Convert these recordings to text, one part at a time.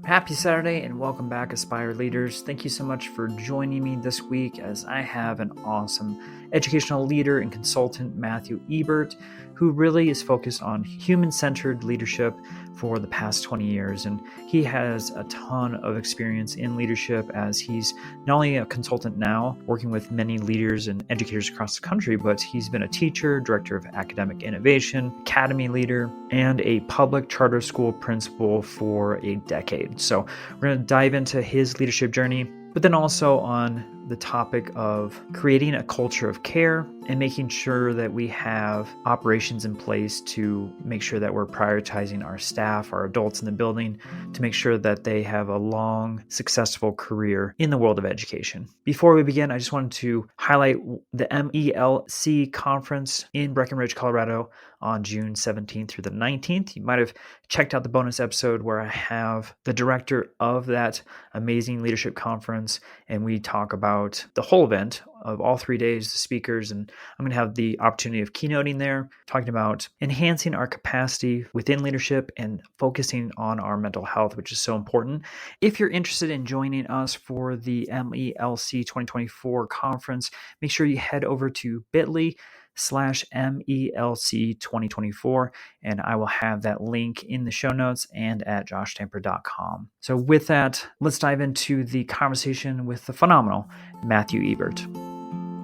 Happy Saturday and welcome back, Aspire Leaders. Thank you so much for joining me this week as I have an awesome educational leader and consultant, Matthew Ebert, who really is focused on human-centered leadership for the past 20 years. And he has a ton of experience in leadership as he's not only a consultant now, working with many leaders and educators across the country, but he's been a teacher, director of academic innovation, academy leader, and a public charter school principal for a decade. So we're going to dive into his leadership journey, but then also on the topic of creating a culture of care and making sure that we have operations in place to make sure that we're prioritizing our staff, our adults in the building, to make sure that they have a long, successful career in the world of education. Before we begin, I just wanted to highlight the MELC conference in Breckenridge, Colorado on June 17th through the 19th. You might have checked out the bonus episode where I have the director of that amazing leadership conference, and we talk about the whole event of all 3 days, the speakers, and I'm going to have the opportunity of keynoting there, talking about enhancing our capacity within leadership and focusing on our mental health, which is so important. If you're interested in joining us for the MELC 2024 conference, make sure you head over to bit.ly/MELC 2024, and I will have that link in the show notes and at joshtamper.com. So with that, let's dive into the conversation with the phenomenal Matthew Ebert.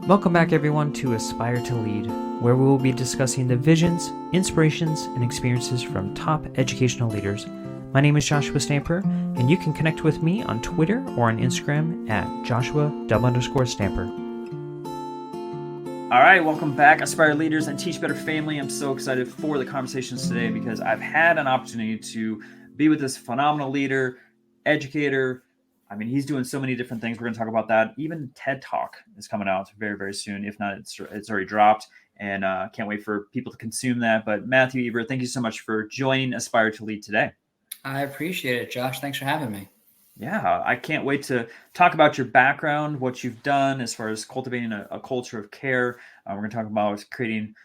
Welcome back, everyone, to Aspire to Lead, where we will be discussing the visions, inspirations, and experiences from top educational leaders. My name is Joshua Stamper, and you can connect with me on Twitter or on Instagram at Joshua_Stamper. All right, welcome back, Aspire Leaders and Teach Better family. I'm so excited for the conversations today because I've had an opportunity to be with this phenomenal leader, educator. I mean, he's doing so many different things. We're going to talk about that. Even TED Talk is coming out very, very soon. If not, it's already dropped, and can't wait for people to consume that. But Matthew Ebert, thank you so much for joining Aspire to Lead today. I appreciate it, Josh. Thanks for having me. Yeah, I can't wait to talk about your background, what you've done as far as cultivating a culture of care. We're going to talk about creating,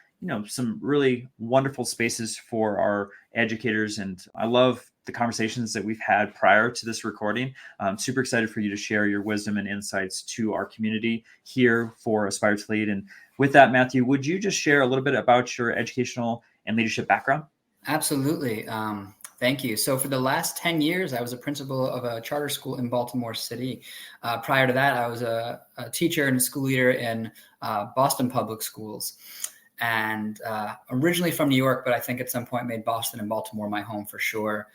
some really wonderful spaces for our educators. And I love the conversations that we've had prior to this recording. I'm super excited for you to share your wisdom and insights to our community here for Aspire to Lead. And with that, Matthew, would you just share a little bit about your educational and leadership background? Absolutely. Thank you. So for the last 10 years, I was a principal of a charter school in Baltimore City. Prior to that, I was a teacher and a school leader in Boston public schools. And originally from New York, but I think at some point made Boston and Baltimore my home for sure.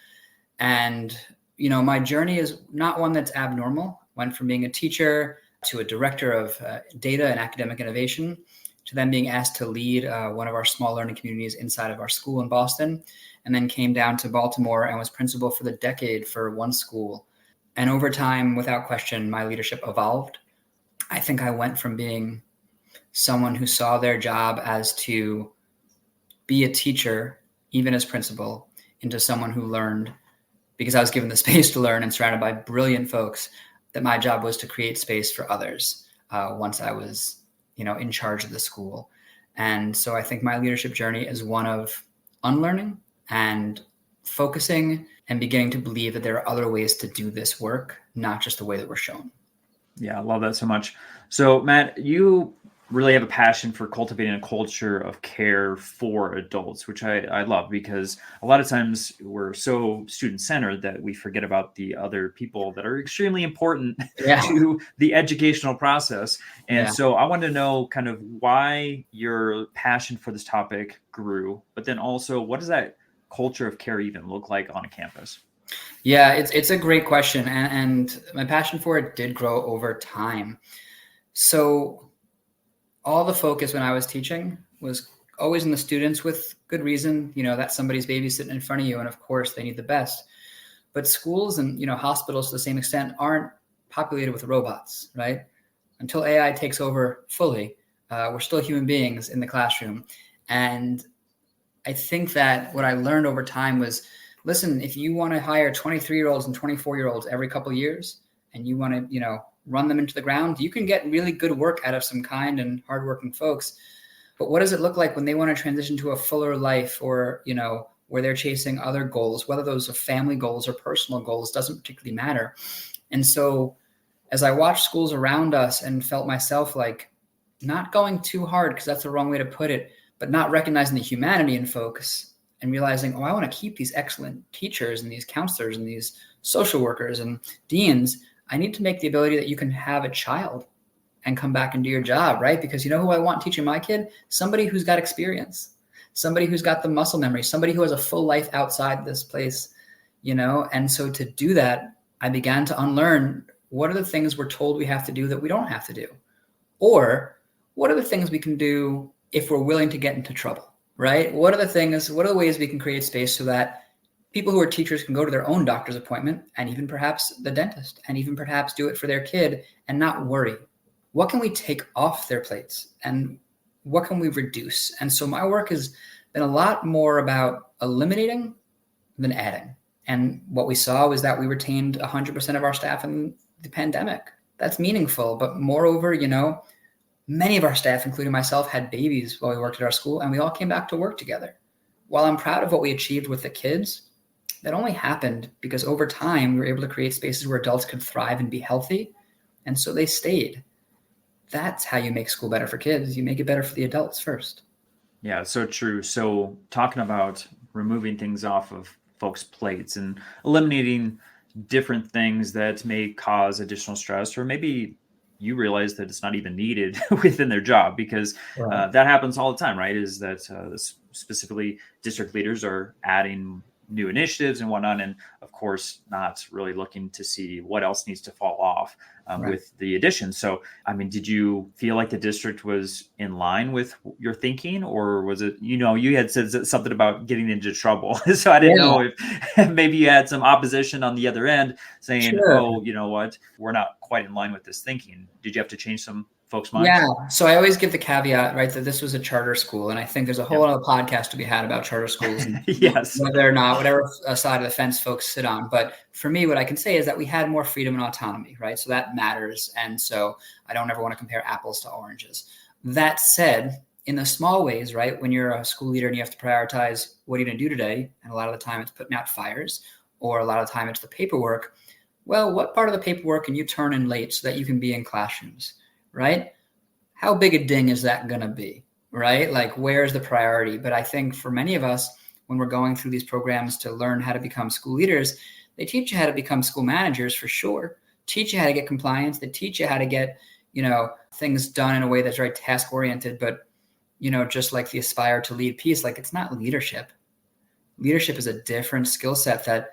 And, my journey is not one that's abnormal. Went from being a teacher to a director of data and academic innovation to then being asked to lead one of our small learning communities inside of our school in Boston, and then came down to Baltimore and was principal for the decade for one school. And over time, without question, my leadership evolved. I think I went from being someone who saw their job as to be a teacher, even as principal, into someone who learned because I was given the space to learn and surrounded by brilliant folks, that my job was to create space for others once I was, in charge of the school. And so I think my leadership journey is one of unlearning and focusing and beginning to believe that there are other ways to do this work, not just the way that we're shown. Yeah, I love that so much. So Matt, you really have a passion for cultivating a culture of care for adults, which I love, because a lot of times we're so student-centered that we forget about the other people that are extremely important to the educational process. And so I wanted to know kind of why your passion for this topic grew, but then also what does that culture of care even look like on a campus? Yeah, it's a great question. And my passion for it did grow over time. So all the focus when I was teaching was always in the students, with good reason, that somebody's babysitting in front of you. And of course they need the best, but schools and, hospitals to the same extent aren't populated with robots, right? Until AI takes over fully, we're still human beings in the classroom. And I think that what I learned over time was, listen, if you want to hire 23-year-olds and 24-year-olds every couple of years and you want to, run them into the ground, you can get really good work out of some kind and hardworking folks. But what does it look like when they want to transition to a fuller life or, where they're chasing other goals, whether those are family goals or personal goals, doesn't particularly matter. And so as I watched schools around us and felt myself like not going too hard, because that's the wrong way to put it, but not recognizing the humanity in folks and realizing, I want to keep these excellent teachers and these counselors and these social workers and deans. I need to make the ability that you can have a child and come back and do your job, right? Because you know who I want teaching my kid? Somebody who's got experience, somebody who's got the muscle memory, somebody who has a full life outside this place, And so to do that, I began to unlearn what are the things we're told we have to do that we don't have to do? Or what are the things we can do if we're willing to get into trouble, right? What are the ways we can create space so that people who are teachers can go to their own doctor's appointment and even perhaps the dentist and even perhaps do it for their kid and not worry? What can we take off their plates and what can we reduce? And so my work has been a lot more about eliminating than adding. And what we saw was that we retained 100% of our staff in the pandemic. That's meaningful. But moreover, many of our staff, including myself, had babies while we worked at our school, and we all came back to work together. While I'm proud of what we achieved with the kids, that only happened because over time, we were able to create spaces where adults could thrive and be healthy. And so they stayed. That's how you make school better for kids. You make it better for the adults first. Yeah, so true. So talking about removing things off of folks' plates and eliminating different things that may cause additional stress, or maybe you realize that it's not even needed within their job, because that happens all the time, right? Is that specifically district leaders are adding new initiatives and whatnot, and of course not really looking to see what else needs to fall off with the addition. So, did you feel like the district was in line with your thinking, or was it, you had said something about getting into trouble. So I didn't know if maybe you had some opposition on the other end saying, oh, you know what, we're not quite in line with this thinking. Did you have to change some folks' minds? Yeah. So I always give the caveat, right, that this was a charter school. And I think there's a whole other podcast to be had about charter schools and yes, whether or not, whatever side of the fence folks sit on. But for me, what I can say is that we had more freedom and autonomy, right? So that matters. And so I don't ever want to compare apples to oranges. That said, in the small ways, right, when you're a school leader and you have to prioritize what are you going to do today, and a lot of the time it's putting out fires, or a lot of the time it's the paperwork. Well, what part of the paperwork can you turn in late so that you can be in classrooms? Right? How big a ding is that going to be? Right? Like, where's the priority? But I think for many of us, when we're going through these programs to learn how to become school leaders, they teach you how to become school managers for sure, teach you how to get compliance. They teach you how to get, things done in a way that's very task oriented. But, just like the aspire to lead piece, like, it's not leadership. Leadership is a different skill set that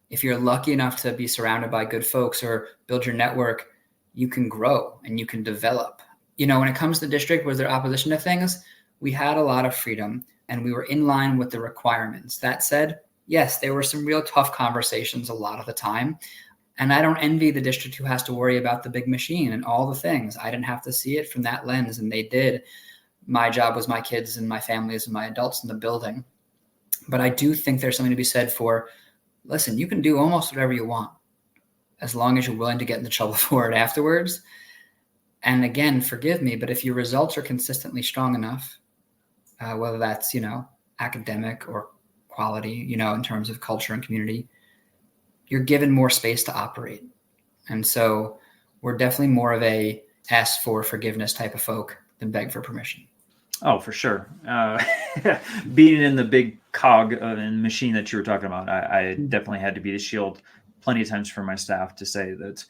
if you're lucky enough to be surrounded by good folks or build your network, you can grow and you can develop. When it comes to the district, was there opposition to things? We had a lot of freedom and we were in line with the requirements. That said, yes, there were some real tough conversations a lot of the time. And I don't envy the district who has to worry about the big machine and all the things. I didn't have to see it from that lens, and they did. My job was my kids and my families and my adults in the building. But I do think there's something to be said for, listen, you can do almost whatever you want, as long as you're willing to get into trouble for it afterwards. And again, forgive me, but if your results are consistently strong enough, whether that's, academic or quality, in terms of culture and community, you're given more space to operate. And so we're definitely more of a ask for forgiveness type of folk than beg for permission. Oh, for sure. Being in the big cog and machine that you were talking about, I definitely had to be the shield plenty of times for my staff to say that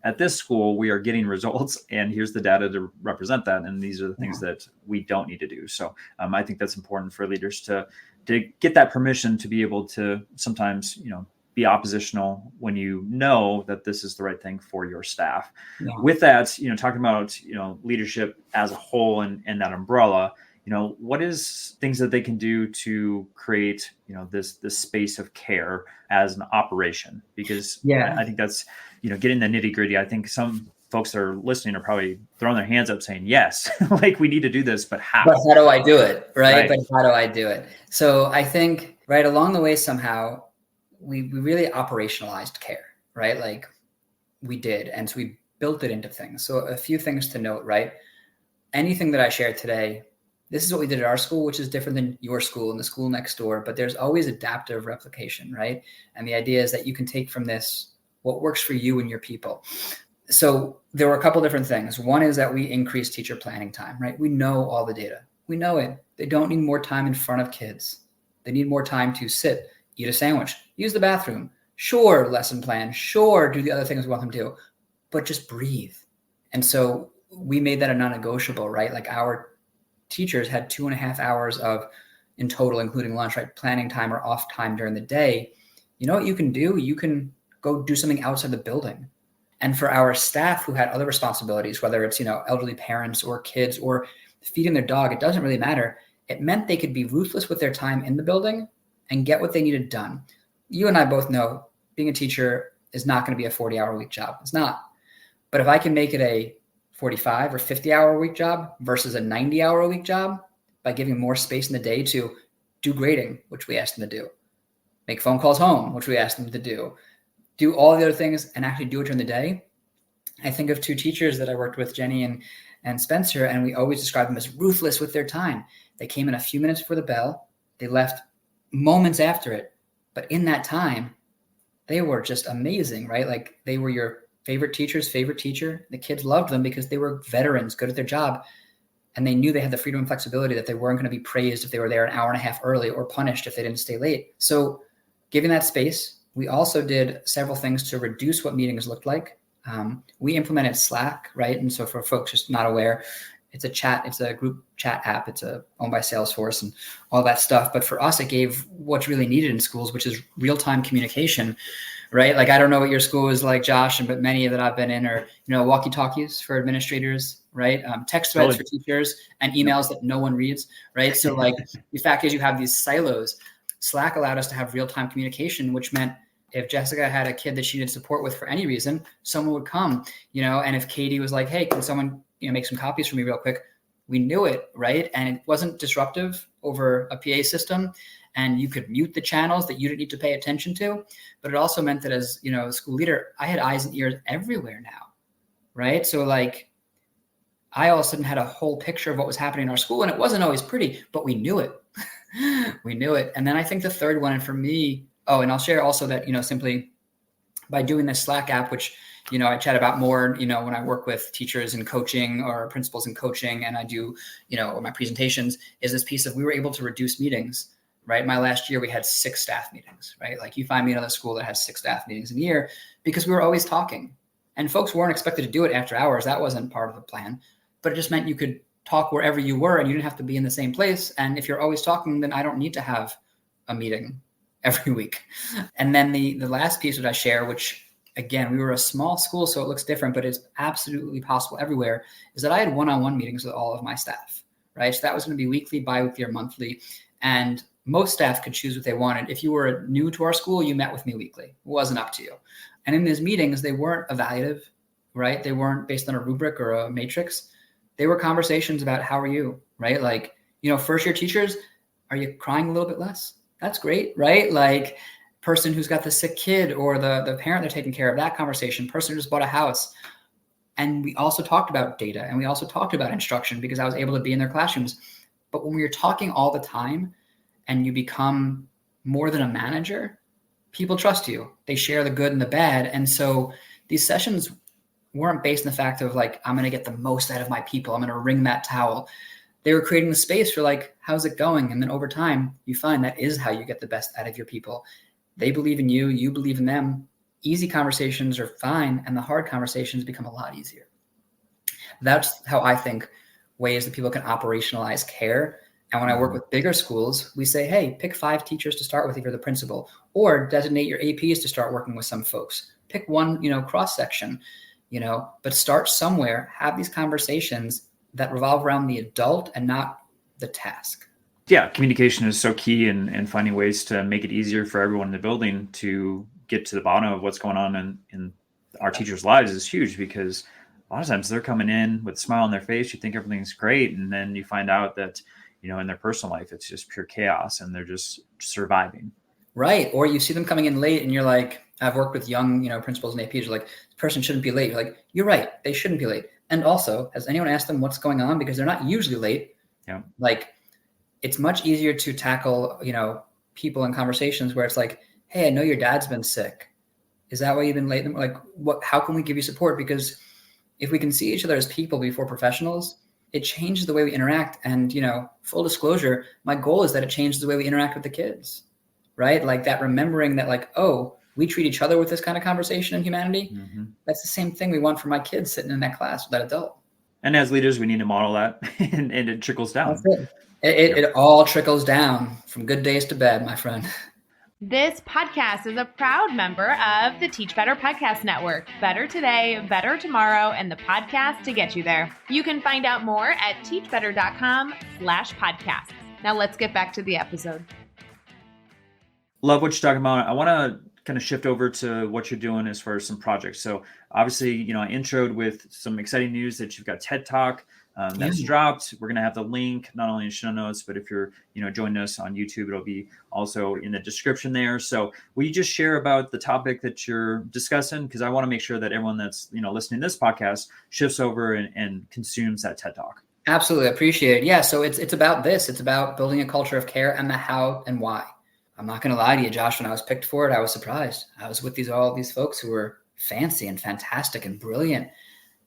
at this school, we are getting results and here's the data to represent that. And these are the things that we don't need to do. So I think that's important for leaders to get that permission to be able to sometimes, be oppositional when you know that this is the right thing for your staff. Yeah. With that, talking about, leadership as a whole and that umbrella, what is things that they can do to create, this space of care as an operation? Because I think that's, getting the nitty gritty. I think some folks that are listening are probably throwing their hands up saying, yes, like we need to do this, but how? But how do I do it? Right. But how do I do it? So I think right along the way, somehow we really operationalized care, right? Like we did. And so we built it into things. So a few things to note, right? Anything that I shared today, this is what we did at our school, which is different than your school and the school next door, but there's always adaptive replication, right? And the idea is that you can take from this what works for you and your people. So there were a couple different things. One is that we increased teacher planning time, right? We know all the data. We know it. They don't need more time in front of kids. They need more time to sit, eat a sandwich, use the bathroom. Sure, lesson plan. Sure, do the other things we want them to do, but just breathe. And so we made that a non-negotiable, right? Like our teachers had 2.5 hours of, in total, including lunch, right? Planning time or off time during the day. You know what you can do? You can go do something outside the building. And for our staff who had other responsibilities, whether it's, elderly parents or kids or feeding their dog, it doesn't really matter. It meant they could be ruthless with their time in the building and get what they needed done. You and I both know being a teacher is not going to be a 40-hour-a-week job. It's not. But if I can make it a 45 or 50-hour-a-week job versus a 90-hour-a-week job by giving more space in the day to do grading, which we asked them to do, make phone calls home, which we asked them to do all the other things and actually do it during the day. I think of 2 teachers that I worked with, Jenny and Spencer, and we always describe them as ruthless with their time. They came in a few minutes before the bell. They left moments after it. But in that time, they were just amazing, right? Like they were your favorite teacher's favorite teacher. The kids loved them because they were veterans, good at their job. And they knew they had the freedom and flexibility that they weren't going to be praised if they were there an hour and a half early or punished if they didn't stay late. So giving that space, we also did several things to reduce what meetings looked like. We implemented Slack, right? And so for folks just not aware, it's a group chat app. It's owned by Salesforce and all that stuff. But for us, it gave what's really needed in schools, which is real-time communication, right? Like, I don't know what your school is like, Josh, but many that I've been in are, walkie-talkies for administrators, right? Text threads for teachers and emails that no one reads, right? So like the fact is you have these silos. Slack allowed us to have real-time communication, which meant if Jessica had a kid that she needed support with for any reason, someone would come, and if Katie was like, hey, can someone, make some copies for me real quick? We knew it, right? And it wasn't disruptive over a PA system. And you could mute the channels that you didn't need to pay attention to. But it also meant that as, a school leader, I had eyes and ears everywhere now, right? So like, I all of a sudden had a whole picture of what was happening in our school. And it wasn't always pretty, but we knew it. We knew it. And then I think the third one, and for me, and I'll share also that, simply by doing this Slack app, which, I chat about more, when I work with teachers in coaching or principals in coaching, and I do, my presentations, is this piece of we were able to reduce meetings, right? My last year, we had 6 staff meetings, right? Like you find me another school that has 6 staff meetings in a year because we were always talking, and folks weren't expected to do it after hours. That wasn't part of the plan, but it just meant you could talk wherever you were and you didn't have to be in the same place. And if you're always talking, then I don't need to have a meeting every week. And then the last piece that I share, which again, we were a small school, so it looks different, but it's absolutely possible everywhere, is that I had one-on-one meetings with all of my staff, right? So that was going to be weekly, bi-weekly, or monthly. And most staff could choose what they wanted. If you were new to our school, you met with me weekly. It wasn't up to you. And in these meetings, they weren't evaluative, right? They weren't based on a rubric or a matrix. They were conversations about how are you, right? Like, first year teachers, are you crying a little bit less? That's great, right? Like person who's got the sick kid or the parent they're taking care of, that conversation, person who just bought a house. And we also talked about data and we also talked about instruction because I was able to be in their classrooms. But when you're talking all the time and you become more than a manager, people trust you. They share the good and the bad. And so these sessions weren't based on the fact of like, I'm going to get the most out of my people. I'm going to wring that towel. They were creating the space for like, how's it going? And then over time, you find that is how you get the best out of your people. They believe in you, you believe in them. Easy conversations are fine, and the hard conversations become a lot easier. That's how I think ways that people can operationalize care. And when I work with bigger schools, we say, hey, pick 5 teachers to start with if you're the principal, or designate your APs to start working with some folks. Pick one, cross-section, but start somewhere, have these conversations that revolve around the adult and not the task. Yeah, communication is so key, and finding ways to make it easier for everyone in the building to get to the bottom of what's going on in our teachers' lives is huge, because a lot of times they're coming in with a smile on their face. You think everything's great, and then you find out that, in their personal life, it's just pure chaos and they're just surviving. Right. Or you see them coming in late and you're like, I've worked with young, principals and APs. You're like, this person shouldn't be late. You're like, you're right. They shouldn't be late. And also, has anyone asked them what's going on? Because they're not usually late. Yeah. Like, it's much easier to tackle, people in conversations where it's like, hey, I know your dad's been sick. Is that why you've been late? Like, how can we give you support? Because if we can see each other as people before professionals, it changes the way we interact. And, full disclosure, my goal is that it changes the way we interact with the kids, right? Like that, remembering that, like, oh, we treat each other with this kind of conversation in humanity. Mm-hmm. That's the same thing we want for my kids sitting in that class with that adult. And as leaders, we need to model that, and it trickles down. That's it. It all trickles down from good days to bad, my friend. This podcast is a proud member of the Teach Better Podcast Network. Better today, better tomorrow, and the podcast to get you there. You can find out more at teachbetter.com/podcasts. Now let's get back to the episode. Love what you're talking about. I want to kind of shift over to what you're doing as far as some projects. So obviously, I introed with some exciting news that you've got TED Talk. That's dropped. We're going to have the link not only in show notes, but if you're, joining us on YouTube, it'll be also in the description there. So will you just share about the topic that you're discussing? Because I want to make sure that everyone that's, listening to this podcast shifts over and consumes that TED Talk. Absolutely. Appreciate it. Yeah. So it's about this. It's about building a culture of care and the how and why. I'm not going to lie to you, Josh. When I was picked for it, I was surprised. I was with all these folks who were fancy and fantastic and brilliant.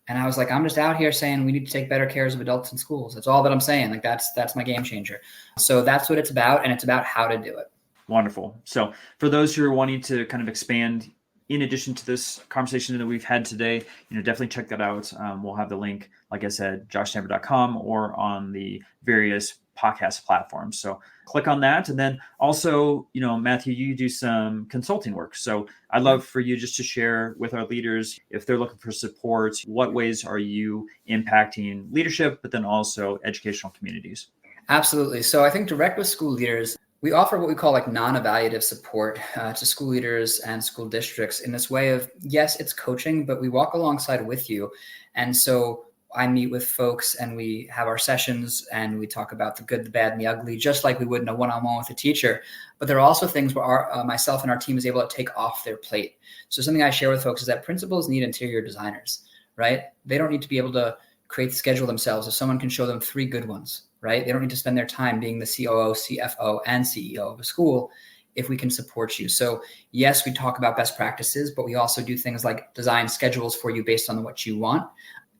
And I was like, I'm just out here saying we need to take better care of adults in schools. That's all that I'm saying. Like that's my game changer. So that's what it's about. And it's about how to do it. Wonderful. So for those who are wanting to kind of expand, in addition to this conversation that we've had today, definitely check that out. We'll have the link, like I said, joshstanford.com or on the various podcast platforms. So click on that. And then also, Matthew, you do some consulting work. So I'd love for you just to share with our leaders, if they're looking for support, what ways are you impacting leadership, but then also educational communities? Absolutely. So I think direct with school leaders, we offer what we call like non-evaluative support to school leaders and school districts in this way of, yes, it's coaching, but we walk alongside with you. And so I meet with folks and we have our sessions and we talk about the good, the bad, and the ugly, just like we would in a one-on-one with a teacher. But there are also things where myself and our team is able to take off their plate. So something I share with folks is that principals need interior designers, right? They don't need to be able to create the schedule themselves if someone can show them 3 good ones, right? They don't need to spend their time being the COO, CFO, and CEO of a school if we can support you. So yes, we talk about best practices, but we also do things like design schedules for you based on what you want.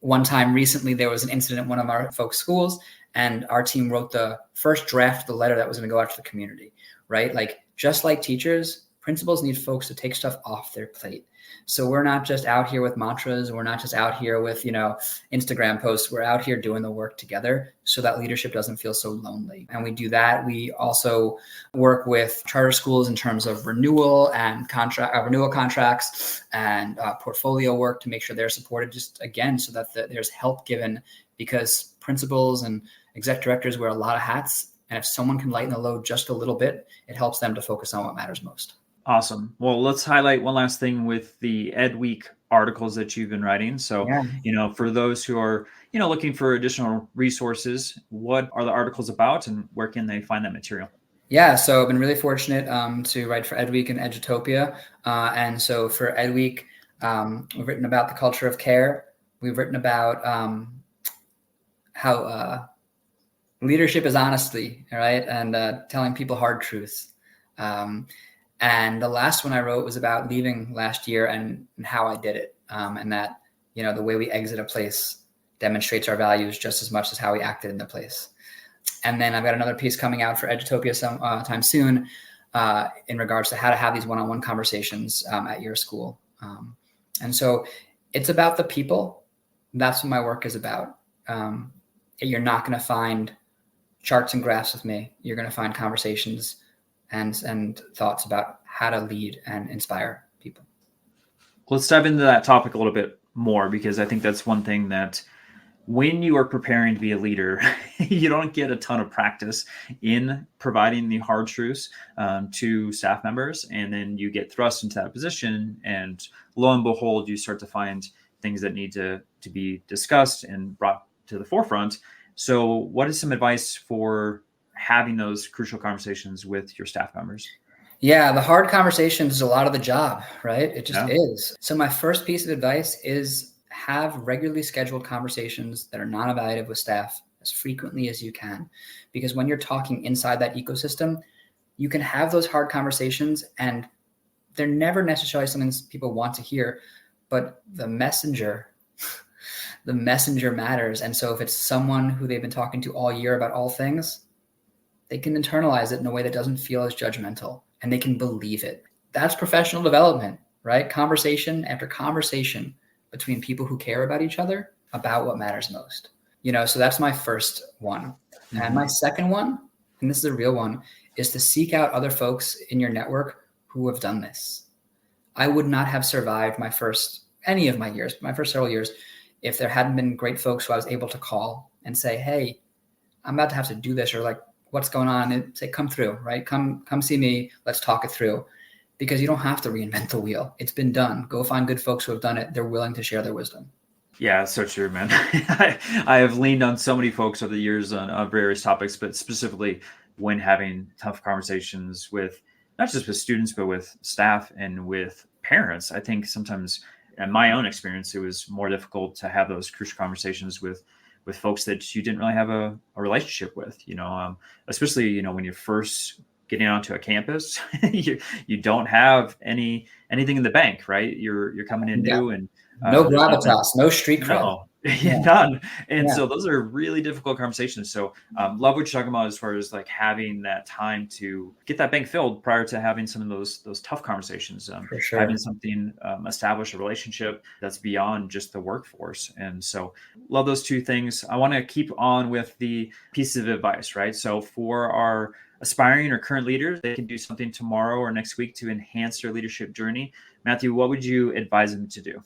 One time recently, there was an incident at one of our folks' schools, and our team wrote the first draft of the letter that was going to go out to the community, right? Like, just like teachers, principals need folks to take stuff off their plate. So we're not just out here with mantras. We're not just out here with, Instagram posts. We're out here doing the work together so that leadership doesn't feel so lonely. And we do that. We also work with charter schools in terms of renewal and renewal contracts and portfolio work to make sure they're supported, just again, so that there's help given, because principals and exec directors wear a lot of hats. And if someone can lighten the load just a little bit, it helps them to focus on what matters most. Awesome. Well, let's highlight one last thing with the EdWeek articles that you've been writing. So, for those who are, looking for additional resources, what are the articles about and where can they find that material? Yeah, so I've been really fortunate to write for EdWeek and Edutopia. And so for EdWeek, we've written about the culture of care. We've written about how leadership is honesty, right? And telling people hard truths. And the last one I wrote was about leaving last year and how I did it. And that, the way we exit a place demonstrates our values just as much as how we acted in the place. And then I've got another piece coming out for Edutopia sometime soon in regards to how to have these one-on-one conversations at your school. And so it's about the people. That's what my work is about. You're not going to find charts and graphs with me. You're going to find conversations and thoughts about how to lead and inspire people. Let's dive into that topic a little bit more, because I think that's one thing that when you are preparing to be a leader, you don't get a ton of practice in providing the hard truths to staff members. And then you get thrust into that position, and lo and behold, you start to find things that need to be discussed and brought to the forefront. So what is some advice for having those crucial conversations with your staff members? Yeah, the hard conversations is a lot of the job, right? It just is. So my first piece of advice is have regularly scheduled conversations that are non-evaluative with staff as frequently as you can. Because when you're talking inside that ecosystem, you can have those hard conversations, and they're never necessarily something people want to hear, but the messenger matters. And so if it's someone who they've been talking to all year about all things, they can internalize it in a way that doesn't feel as judgmental, and they can believe it. That's professional development, right? Conversation after conversation between people who care about each other about what matters most. So that's my first one. Mm-hmm. And my second one, and this is a real one, is to seek out other folks in your network who have done this. I would not have survived my first several years, if there hadn't been great folks who I was able to call and say, hey, I'm about to have to do this, or like, what's going on? And say, come through, right? Come see me. Let's talk it through. Because you don't have to reinvent the wheel. It's been done. Go find good folks who have done it. They're willing to share their wisdom. Yeah, so true, man. I have leaned on so many folks over the years on various topics, but specifically when having tough conversations with, not just with students, but with staff and with parents. I think sometimes, in my own experience, it was more difficult to have those crucial conversations with folks that you didn't really have a relationship with, especially, when you're first getting onto a campus, you don't have anything in the bank, right? You're coming in new, and no gravitas, no street cred. No. None. And so those are really difficult conversations. So love what you're talking about as far as like having that time to get that bank filled prior to having some of those tough conversations. For sure. Having something, establish a relationship that's beyond just the workforce. And so love those two things. I want to keep on with the pieces of advice, right? So for our aspiring or current leaders, they can do something tomorrow or next week to enhance their leadership journey. Matthew, what would you advise them to do?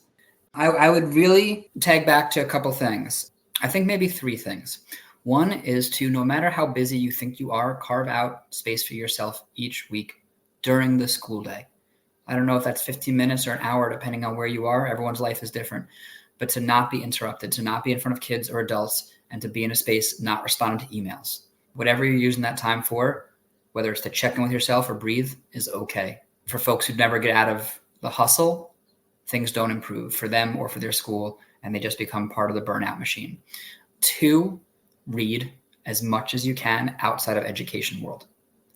I would really tag back to a couple things. I think maybe three things. One is to, no matter how busy you think you are, carve out space for yourself each week during the school day. I don't know if that's 15 minutes or an hour, depending on where you are. Everyone's life is different. But to not be interrupted, to not be in front of kids or adults, and to be in a space not responding to emails. Whatever you're using that time for, whether it's to check in with yourself or breathe, is okay. For folks who never get out of the hustle, things don't improve for them or for their school, and they just become part of the burnout machine. 2, read as much as you can outside of education world,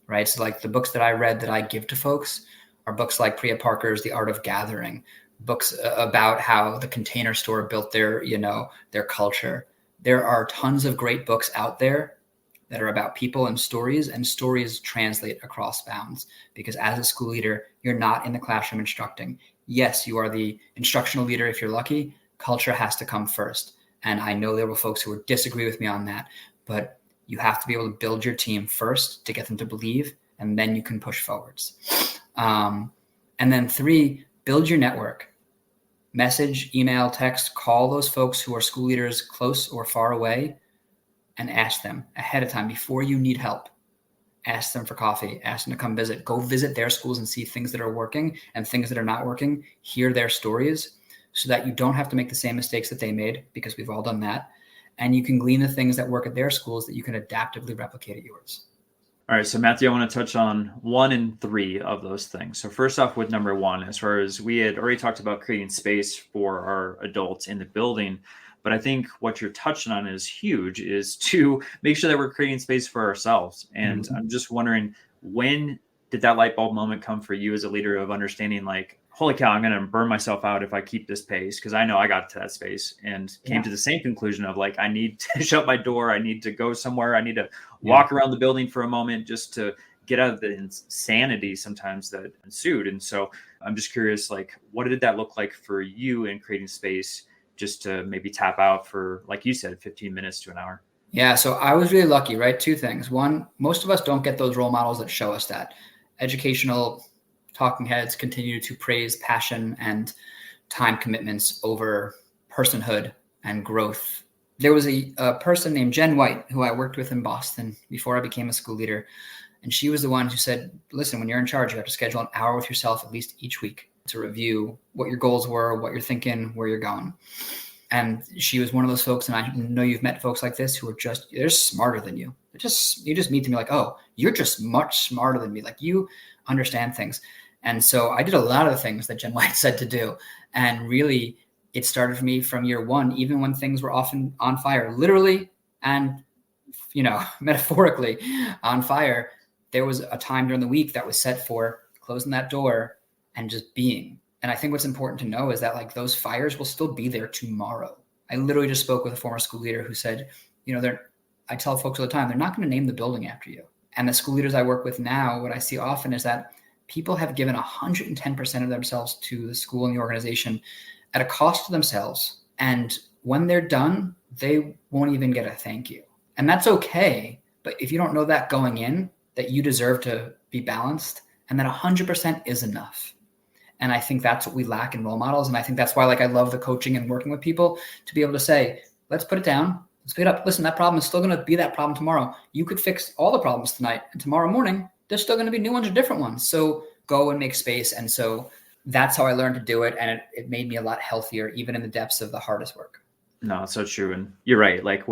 right? So like the books that I read that I give to folks are books like Priya Parker's The Art of Gathering, books about how the Container Store built their culture. There are tons of great books out there that are about people and stories translate across bounds, because as a school leader, you're not in the classroom instructing. Yes, you are the instructional leader if you're lucky. Culture has to come first. And I know there were folks who would disagree with me on that, but you have to be able to build your team first to get them to believe, and then you can push forwards. And then 3, build your network. Message, email, text, call those folks who are school leaders close or far away, and ask them ahead of time before you need help. Ask them for coffee, ask them to come visit, go visit their schools and see things that are working and things that are not working, hear their stories so that you don't have to make the same mistakes that they made, because we've all done that. And you can glean the things that work at their schools that you can adaptively replicate at yours. All right. So Matthew, I want to touch on 1 and 3 of those things. So first off with number 1, as far as we had already talked about creating space for our adults in the building, but I think what you're touching on is huge, is to make sure that we're creating space for ourselves. And I'm just wondering, when did that light bulb moment come for you as a leader of understanding, like, holy cow, I'm going to burn myself out if I keep this pace? Because I know I got to that space and came to the same conclusion of like, I need to shut my door. I need to go somewhere. I need to walk around the building for a moment just to get out of the insanity sometimes that ensued. And so I'm just curious, like, what did that look like for you in creating space just to maybe tap out for, like you said, 15 minutes to an hour? Yeah. So I was really lucky, right? 2 things. 1, most of us don't get those role models that show us that. Educational talking heads continue to praise passion and time commitments over personhood and growth. There was a person named Jen White who I worked with in Boston before I became a school leader. And she was the one who said, listen, when you're in charge, you have to schedule an hour with yourself at least each week to review what your goals were, what you're thinking, where you're going. And she was one of those folks, and I know you've met folks like this who are they're smarter than you. You just meet them, you're like, oh, you're just much smarter than me. Like, you understand things. And so I did a lot of the things that Jen White said to do. And really, it started for me from year 1, even when things were often on fire, literally and metaphorically on fire, there was a time during the week that was set for closing that door and just being. And I think what's important to know is that like those fires will still be there tomorrow. I literally just spoke with a former school leader who said, I tell folks all the time, they're not going to name the building after you. And the school leaders I work with now, what I see often is that people have given 110% of themselves to the school and the organization at a cost to themselves. And when they're done, they won't even get a thank you. And that's okay. But if you don't know that going in, that you deserve to be balanced and that 100% is enough. And I think that's what we lack in role models. And I think that's why I love the coaching and working with people to be able to say, let's put it down. Let's pick it up. Listen, that problem is still going to be that problem tomorrow. You could fix all the problems tonight. And tomorrow morning, there's still going to be new ones or different ones. So go and make space. And so that's how I learned to do it. And it made me a lot healthier, even in the depths of the hardest work. No, it's so true. And you're right. Like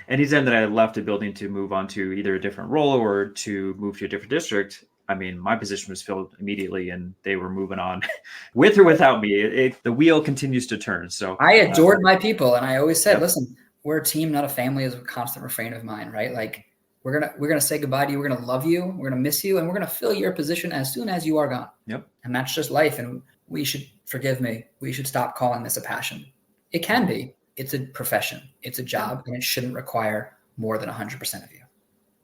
anytime that I left a building to move on to either a different role or to move to a different district, I mean, my position was filled immediately and they were moving on with or without me. The wheel continues to turn. So I adored my people. And I always said, listen, we're a team, not a family, is a constant refrain of mine, right? Like we're going to say goodbye to you. We're going to love you. We're going to miss you. And we're going to fill your position as soon as you are gone. Yep. And that's just life. And we should, forgive me, we should stop calling this a passion. It can be. It's a profession. It's a job. And it shouldn't require more than 100% of you.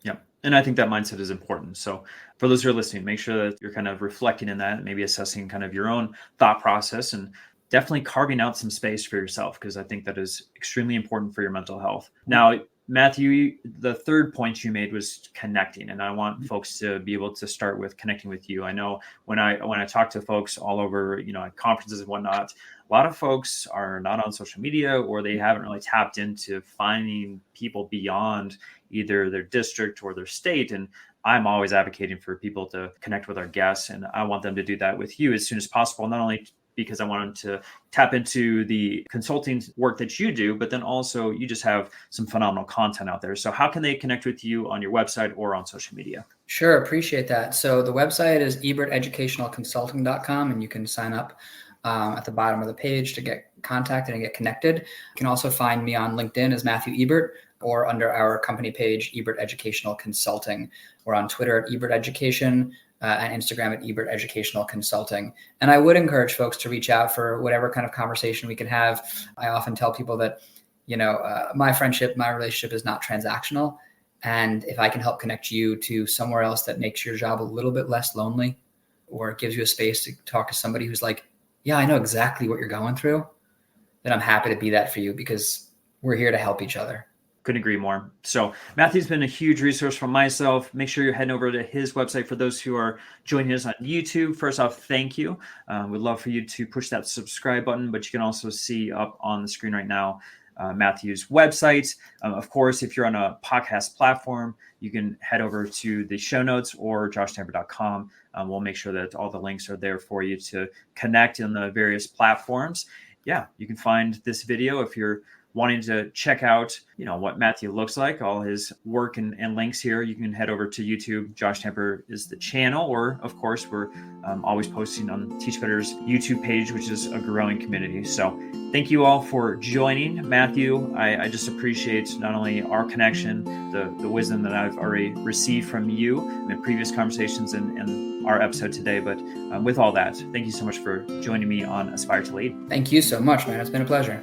Yep. And I think that mindset is important. So for those who are listening, make sure that you're kind of reflecting in that, maybe assessing kind of your own thought process and definitely carving out some space for yourself, because I think that is extremely important for your mental health. Now, Matthew, the third point you made was connecting, and I want folks to be able to start with connecting with you. I know when I talk to folks all over, at conferences and whatnot, a lot of folks are not on social media or they haven't really tapped into finding people beyond either their district or their state. And I'm always advocating for people to connect with our guests, and I want them to do that with you as soon as possible, not only because I want them to tap into the consulting work that you do, but then also you just have some phenomenal content out there. So how can they connect with you on your website or on social media? Sure. Appreciate that. So the website is eberteducationalconsulting.com, and you can sign up at the bottom of the page to get contacted and get connected. You can also find me on LinkedIn as Matthew Ebert, or under our company page, Ebert Educational Consulting. We're on Twitter at Ebert Education, and Instagram at Ebert Educational Consulting. And I would encourage folks to reach out for whatever kind of conversation we can have. I often tell people that, my friendship, my relationship is not transactional. And if I can help connect you to somewhere else that makes your job a little bit less lonely, or it gives you a space to talk to somebody who's like, yeah, I know exactly what you're going through, then I'm happy to be that for you, because we're here to help each other. Couldn't agree more. So Matthew's been a huge resource for myself. Make sure you're heading over to his website. For those who are joining us on YouTube, first off, thank you. We'd love for you to push that subscribe button, but you can also see up on the screen right now Matthew's website. Of course, if you're on a podcast platform, you can head over to the show notes or joshtamper.com. We'll make sure that all the links are there for you to connect in the various platforms. Yeah, you can find this video if you're wanting to check out, what Matthew looks like, all his work and links here. You can head over to YouTube. Josh Tamper is the channel, or of course, we're always posting on Teach Better's YouTube page, which is a growing community. So thank you all for joining. Matthew, I just appreciate not only our connection, the wisdom that I've already received from you in previous conversations and our episode today, but with all that, thank you so much for joining me on Aspire to Lead. Thank you so much, man. It's been a pleasure.